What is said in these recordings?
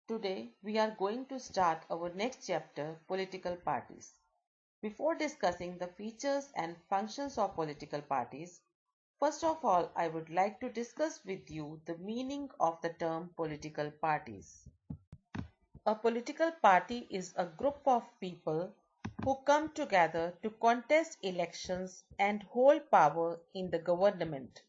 Today, we are going to start our next chapter, political parties. Before discussing the features and functions of political parties, first of all, I would like to discuss with you the meaning of the term political parties. A political party is a group of people who come together to contest elections and hold power in the government.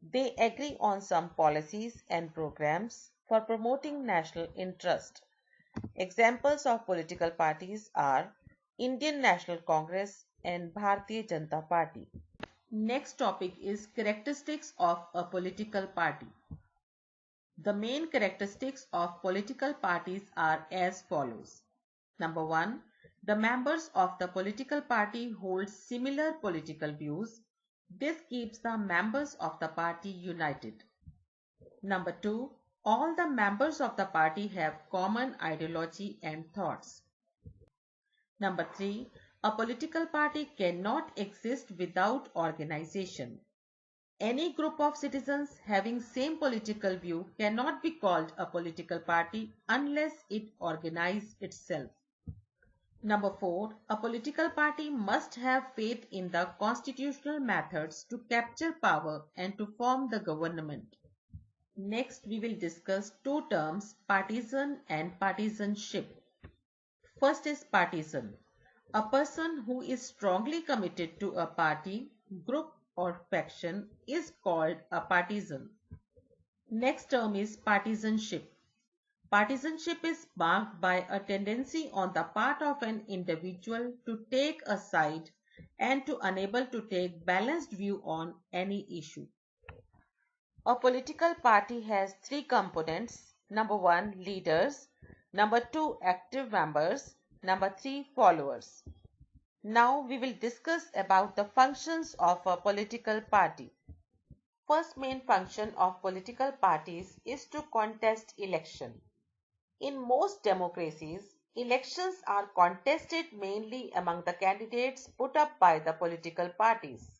They agree on some policies and programs for promoting national interest. Examples of political parties are Indian National Congress and Bharatiya Janata Party. Next topic is characteristics of a political party. The main characteristics of political parties are as follows. Number 1. The members of the political party hold similar political views. This keeps the members of the party united. Number 2. All the members of the party have common ideology and thoughts. Number 3. A political party cannot exist without organization. Any group of citizens having same political view cannot be called a political party unless it organizes itself. Number 4. A political party must have faith in the constitutional methods to capture power and to form the government. Next, we will discuss two terms, partisan and partisanship. First is partisan. A person who is strongly committed to a party, group or faction is called a partisan. Next term is partisanship. Partisanship is marked by a tendency on the part of an individual to take a side and to unable to take balanced view on any issue. A political party has three components. Number 1, leaders. Number 2, active members. Number 3, followers. Now we will discuss about the functions of a political party. First main function of political parties is to contest election. In most democracies, elections are contested mainly among the candidates put up by the political parties.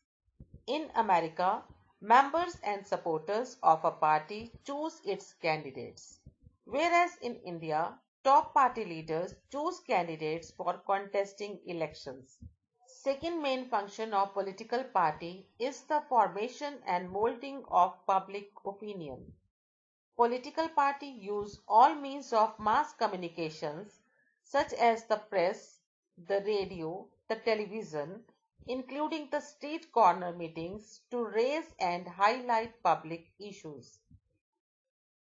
In America, members and supporters of a party choose its candidates, whereas in India, top party leaders choose candidates for contesting elections. Second main function of political party is the formation and molding of public opinion. Political party use all means of mass communications such as the press, the radio, the television, including the street corner meetings to raise and highlight public issues.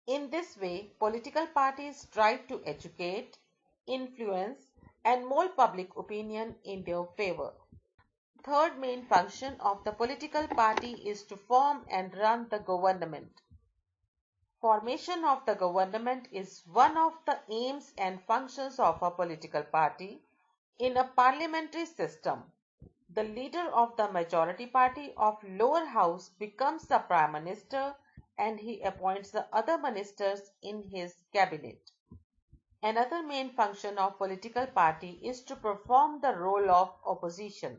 In this way, political parties try to educate, influence, and mold public opinion in their favor. Third main function of the political party is to form and run the government. Formation of the government is one of the aims and functions of a political party. In a parliamentary system, the leader of the majority party of lower house becomes the prime minister and he appoints the other ministers in his cabinet. Another main function of political party is to perform the role of opposition.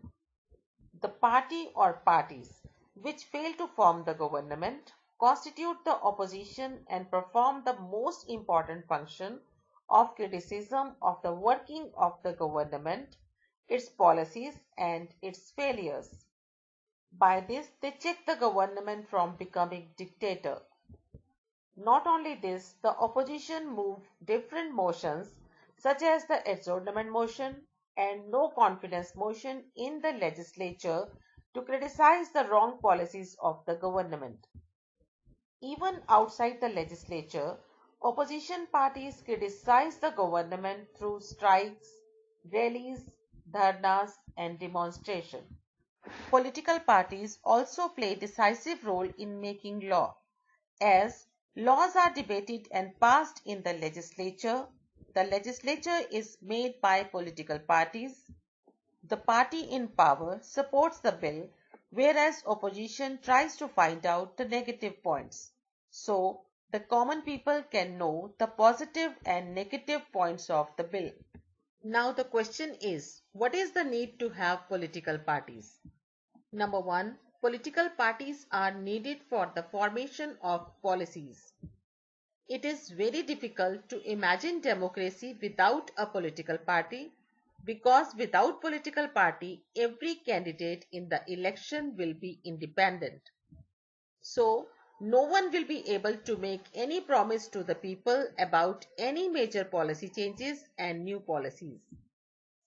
The party or parties which fail to form the government constitute the opposition and perform the most important function of criticism of the working of the government, its policies and its failures. By this, they check the government from becoming dictator. Not only this, the opposition move different motions such as the adjournment motion and no confidence motion in the legislature to criticize the wrong policies of the government. Even outside the legislature, opposition parties criticize the government through strikes, rallies, dharnas, and demonstration. Political parties also play a decisive role in making law. As laws are debated and passed in the legislature is made by political parties. The party in power supports the bill, whereas opposition tries to find out the negative points. So, the common people can know the positive and negative points of the bill. Now the question is, what is the need to have political parties? Number 1. Political parties are needed for the formation of policies. It is very difficult to imagine democracy without a political party because without political party, every candidate in the election will be independent. So, no one will be able to make any promise to the people about any major policy changes and new policies.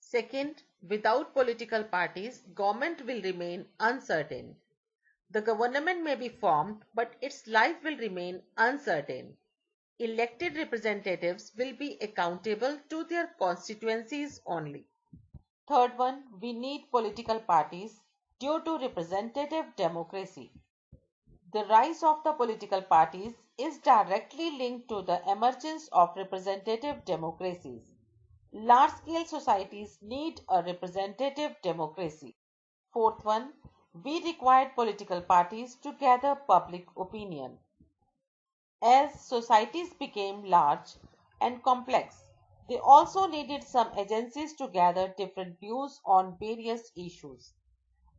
Second, without political parties, government will remain uncertain. The government may be formed, but its life will remain uncertain. Elected representatives will be accountable to their constituencies only. Third one, we need political parties due to representative democracy. The rise of the political parties is directly linked to the emergence of representative democracies. Large-scale societies need a representative democracy. Fourth one, we required political parties to gather public opinion. As societies became large and complex, they also needed some agencies to gather different views on various issues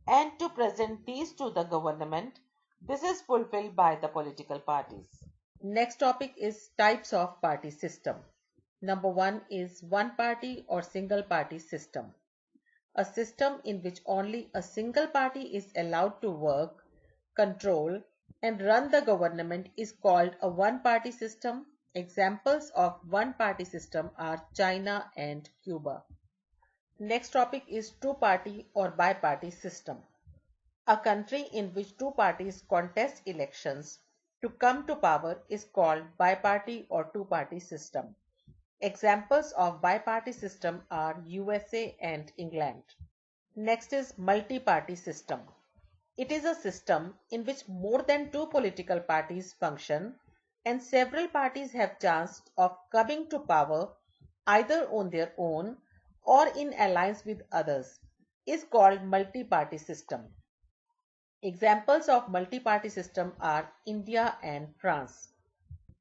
and to present these to the government. This is fulfilled by the political parties. Next topic is types of party system. Number one is one party or single party system. A system in which only a single party is allowed to work, control, and run the government is called a one-party system. Examples of one-party system are China and Cuba. Next topic is two-party or bi-party system. A country in which two parties contest elections to come to power is called bi-party or two-party system. Examples of bi-party system are USA and England. Next is multi-party system. It is a system in which more than two political parties function and several parties have chance of coming to power either on their own or in alliance with others is called multi-party system. Examples of multi-party system are India and France.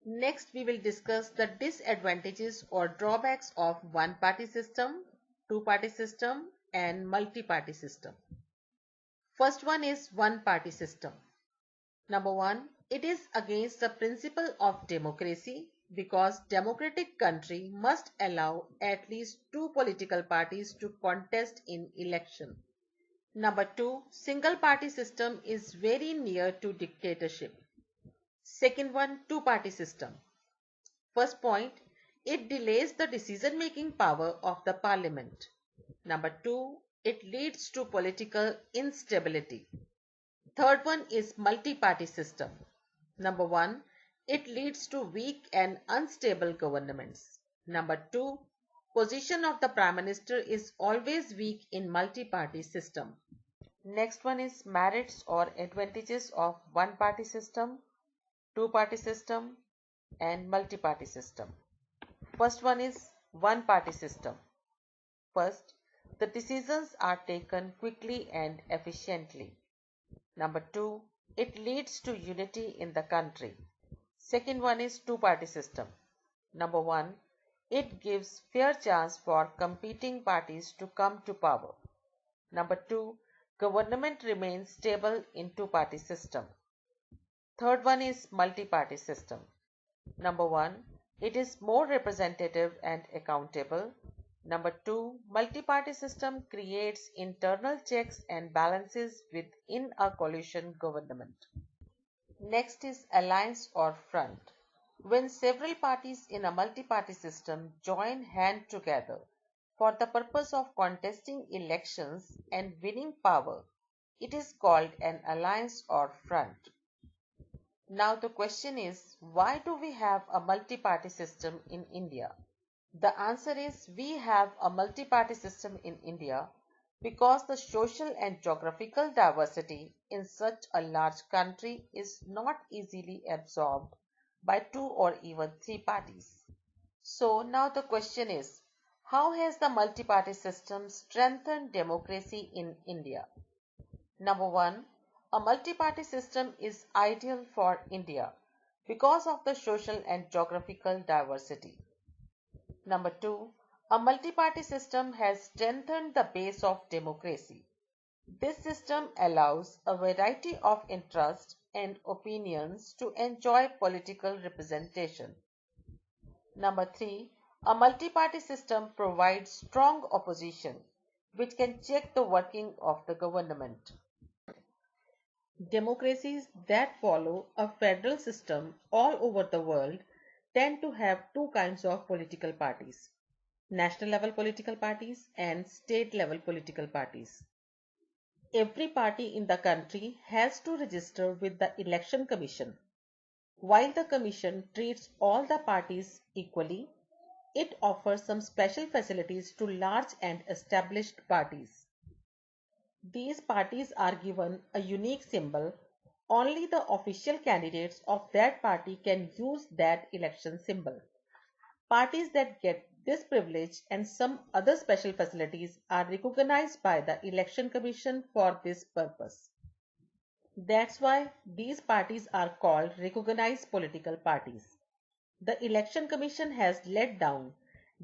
Next, we will discuss the disadvantages or drawbacks of one-party system, two-party system, and multi-party system. First one is one-party system. Number one, it is against the principle of democracy because democratic country must allow at least two political parties to contest in election. Number two, single party system is very near to dictatorship. Second one, two-party system. First point, it delays the decision-making power of the parliament. Number two, it leads to political instability. Third one is multi-party system. Number one, it leads to weak and unstable governments. Number two, position of the prime minister is always weak in multi-party system. Next one is merits or advantages of one-party system, two-party system, and multi-party system. First one is one-party system. First, the decisions are taken quickly and efficiently. Number two, it leads to unity in the country. Second one is two-party system. Number one, it gives fair chance for competing parties to come to power. Number two, government remains stable in two-party system. Third one is multi-party system. Number one, it is more representative and accountable. Number two, multi-party system creates internal checks and balances within a coalition government. Next is alliance or front. When several parties in a multi-party system join hand together for the purpose of contesting elections and winning power, it is called an alliance or front. Now the question is, why do we have a multi-party system in India? The answer is we have a multi-party system in India because the social and geographical diversity in such a large country is not easily absorbed by two or even three parties. So now the question is, how has the multi-party system strengthened democracy in India? Number one, a multi-party system is ideal for India because of the social and geographical diversity. Number two, a multi-party system has strengthened the base of democracy. This system allows a variety of interests and opinions to enjoy political representation. Number 3, a multi-party system provides strong opposition which can check the working of the government. Democracies that follow a federal system all over the world tend to have two kinds of political parties: national level political parties and state level political parties. Every party in the country has to register with the Election Commission. While the Commission treats all the parties equally, it offers some special facilities to large and established parties. These parties are given a unique symbol. Only the official candidates of that party can use that election symbol. Parties that get this privilege and some other special facilities are recognized by the Election Commission for this purpose. That's why these parties are called recognized political parties. The Election Commission has laid down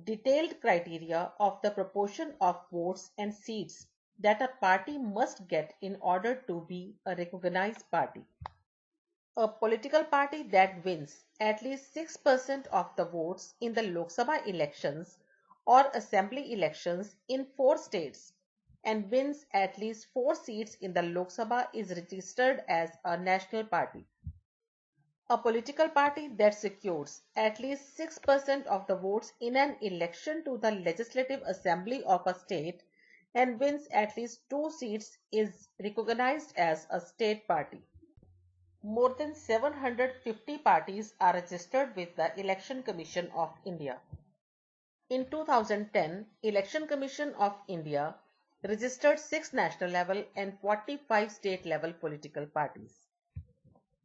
detailed criteria of the proportion of votes and seats that a party must get in order to be a recognized party. A political party that wins at least 6% of the votes in the Lok Sabha elections or assembly elections in 4 states and wins at least 4 seats in the Lok Sabha is registered as a national party. A political party that secures at least 6% of the votes in an election to the Legislative Assembly of a state and wins at least 2 seats is recognized as a state party. More than 750 parties are registered with the Election Commission of India. In 2010, Election Commission of India registered 6 national level and 45 state level political parties.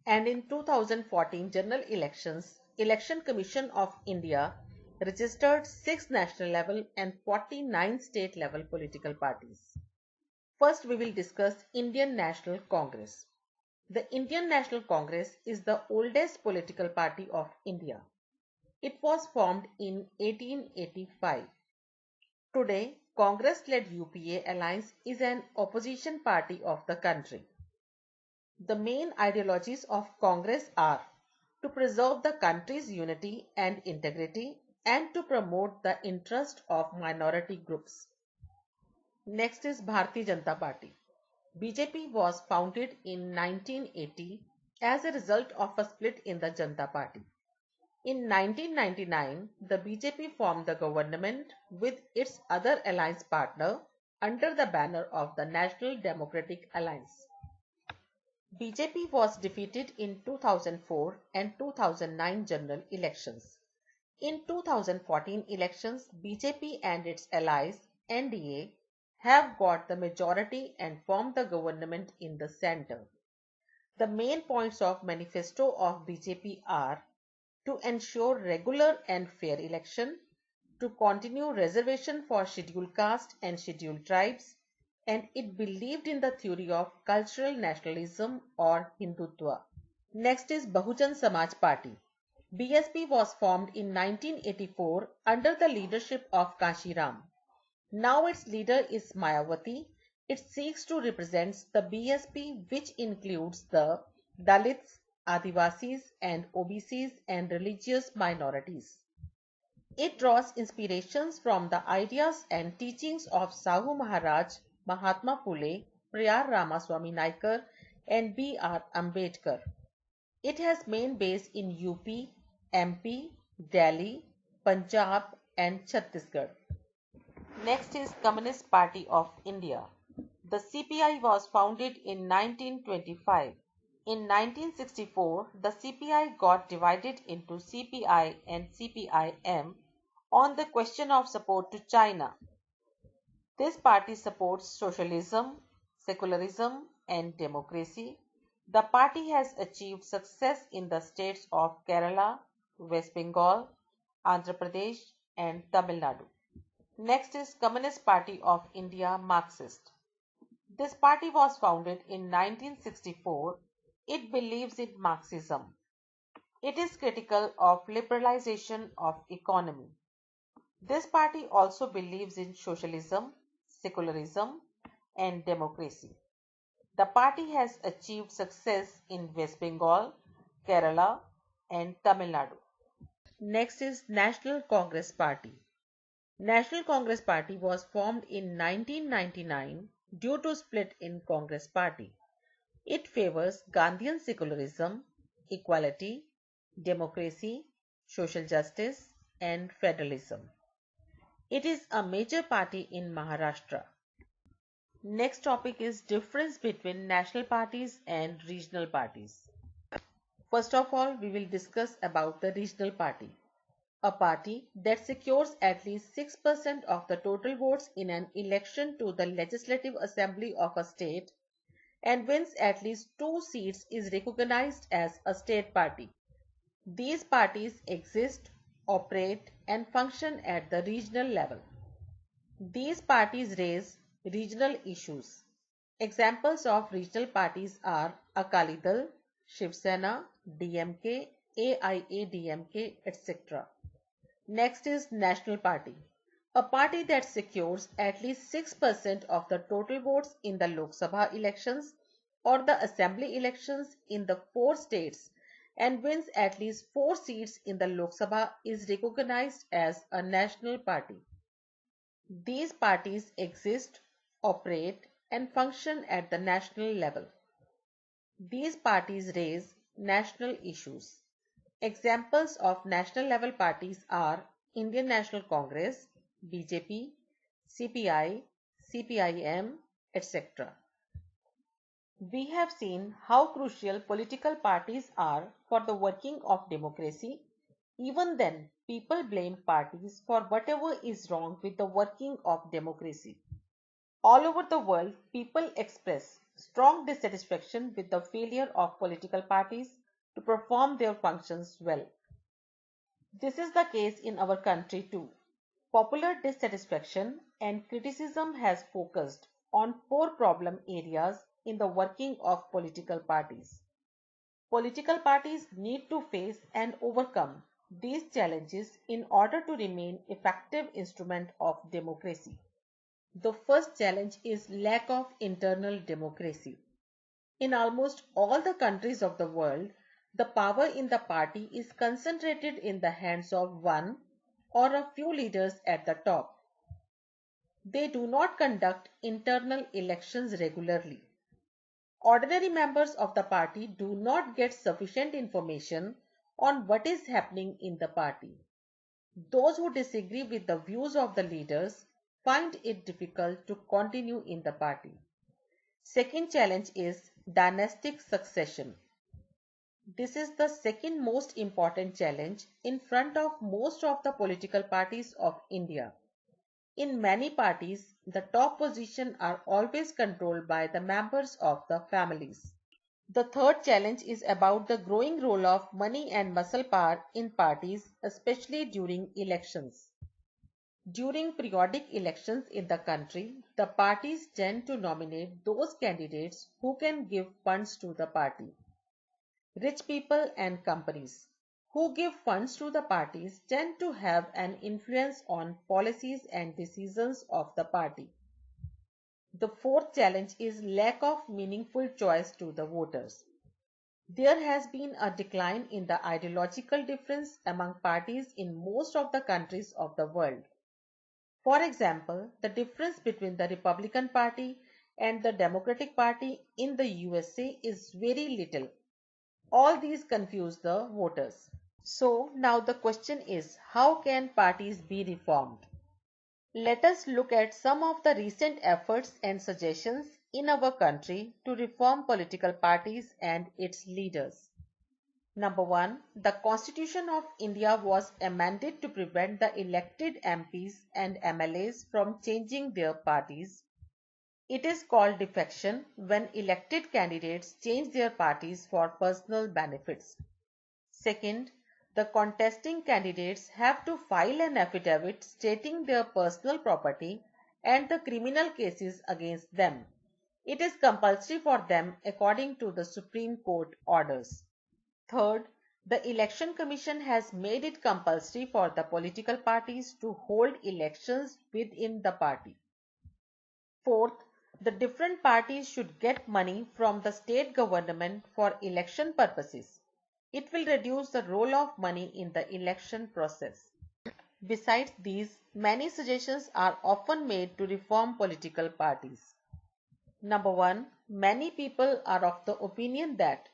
And in 2014 general elections, Election Commission of India registered 6 national level and 49 state level political parties. First, we will discuss Indian National Congress. The Indian National Congress is the oldest political party of India. It was formed in 1885. Today, Congress-led UPA alliance is an opposition party of the country. The main ideologies of Congress are to preserve the country's unity and integrity and to promote the interest of minority groups. Next is Bharatiya Janata Party. BJP was founded in 1980 as a result of a split in the Janata Party. In 1999, the BJP formed the government with its other alliance partner under the banner of the National Democratic Alliance. BJP was defeated in 2004 and 2009 general elections. In 2014 elections, BJP and its allies NDA have got the majority and formed the government in the center. The main points of manifesto of BJP are to ensure regular and fair election, to continue reservation for scheduled caste and scheduled tribes, and it believed in the theory of cultural nationalism or Hindutva. Next is Bahujan Samaj Party. BSP was formed in 1984 under the leadership of Kashiram. Now its leader is Mayawati. It seeks to represent the BSP, which includes the Dalits, Adivasis and OBCs and religious minorities. It draws inspirations from the ideas and teachings of Sahu Maharaj, Mahatma Phule, Priyar Ramaswamy Naikar and B.R. Ambedkar. It has main base in UP, MP, Delhi, Punjab and Chhattisgarh. Next is Communist Party of India. The CPI was founded in 1925. In 1964, the CPI got divided into CPI and CPI-M on the question of support to China. This party supports socialism, secularism and democracy. The party has achieved success in the states of Kerala, West Bengal, Andhra Pradesh and Tamil Nadu. Next is Communist Party of India Marxist. This party was founded in 1964. It believes in Marxism. It is critical of liberalization of economy. This party also believes in socialism, secularism and democracy. The party has achieved success in West Bengal, Kerala and Tamil Nadu. Next is National Congress Party. National Congress Party was formed in 1999 due to split in Congress Party. It favors Gandhian secularism, equality, democracy, social justice, and federalism. It is a major party in Maharashtra. Next topic is difference between national parties and regional parties. First of all, we will discuss about the regional party. A party that secures at least 6% of the total votes in an election to the Legislative Assembly of a state and wins at least two seats is recognized as a state party. These parties exist, operate, and function at the regional level. These parties raise regional issues. Examples of regional parties are Akali Dal, Shiv Sena, DMK, AIADMK, etc. Next is National Party. A party that secures at least 6% of the total votes in the Lok Sabha elections or the Assembly elections in the four states and wins at least four seats in the Lok Sabha is recognized as a national party. These parties exist, operate, and function at the national level. These parties raise national issues. Examples of national level parties are Indian National Congress, BJP, CPI, CPIM, etc. We have seen how crucial political parties are for the working of democracy. Even then, people blame parties for whatever is wrong with the working of democracy. All over the world, people express strong dissatisfaction with the failure of political parties to perform their functions well. This is the case in our country too. Popular dissatisfaction and criticism has focused on four problem areas in the working of political parties. Political parties need to face and overcome these challenges in order to remain effective instrument of democracy. The first challenge is lack of internal democracy. In almost all the countries of the world, the power in the party is concentrated in the hands of one or a few leaders at the top. They do not conduct internal elections regularly. Ordinary members of the party do not get sufficient information on what is happening in the party. Those who disagree with the views of the leaders find it difficult to continue in the party. Second challenge is dynastic succession. This is the second most important challenge in front of most of the political parties of India. In many parties, the top positions are always controlled by the members of the families. The third challenge is about the growing role of money and muscle power in parties, especially during elections. During periodic elections in the country, the parties tend to nominate those candidates who can give funds to the party. Rich people and companies who give funds to the parties tend to have an influence on policies and decisions of the party. The fourth challenge is lack of meaningful choice to the voters. There has been a decline in the ideological difference among parties in most of the countries of the world. For example, the difference between the Republican Party and the Democratic Party in the USA is very little. All these confuse the voters. So now the question is, how can parties be reformed? Let us look at some of the recent efforts and suggestions in our country to reform political parties and its leaders. Number one, the Constitution of India was amended to prevent the elected MPs and MLAs from changing their parties. It is called defection when elected candidates change their parties for personal benefits. Second, the contesting candidates have to file an affidavit stating their personal property and the criminal cases against them. It is compulsory for them according to the Supreme Court orders. Third, the Election Commission has made it compulsory for the political parties to hold elections within the party. Fourth, the different parties should get money from the state government for election purposes. It will reduce the role of money in the election process. Besides these, many suggestions are often made to reform political parties. Number one, many people are of the opinion that,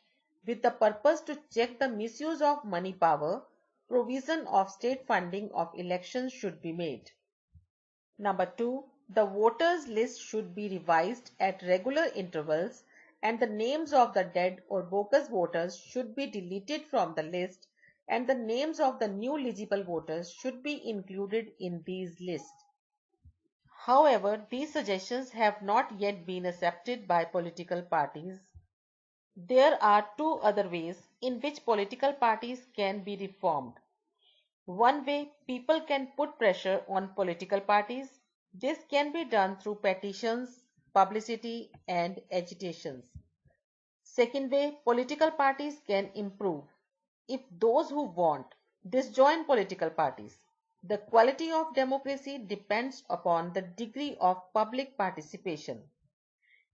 with the purpose to check the misuse of money power, provision of state funding of elections should be made. Number two, the voters list should be revised at regular intervals and the names of the dead or bogus voters should be deleted from the list and the names of the new eligible voters should be included in these lists. However, these suggestions have not yet been accepted by political parties. There are two other ways in which political parties can be reformed. One way, people can put pressure on political parties. This can be done through petitions, publicity, and agitations. Second way, political parties can improve. If those who want disjoin political parties, the quality of democracy depends upon the degree of public participation.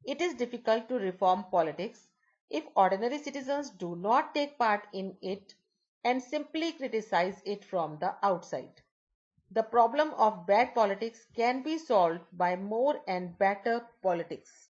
It is difficult to reform politics if ordinary citizens do not take part in it and simply criticize it from the outside. The problem of bad politics can be solved by more and better politics.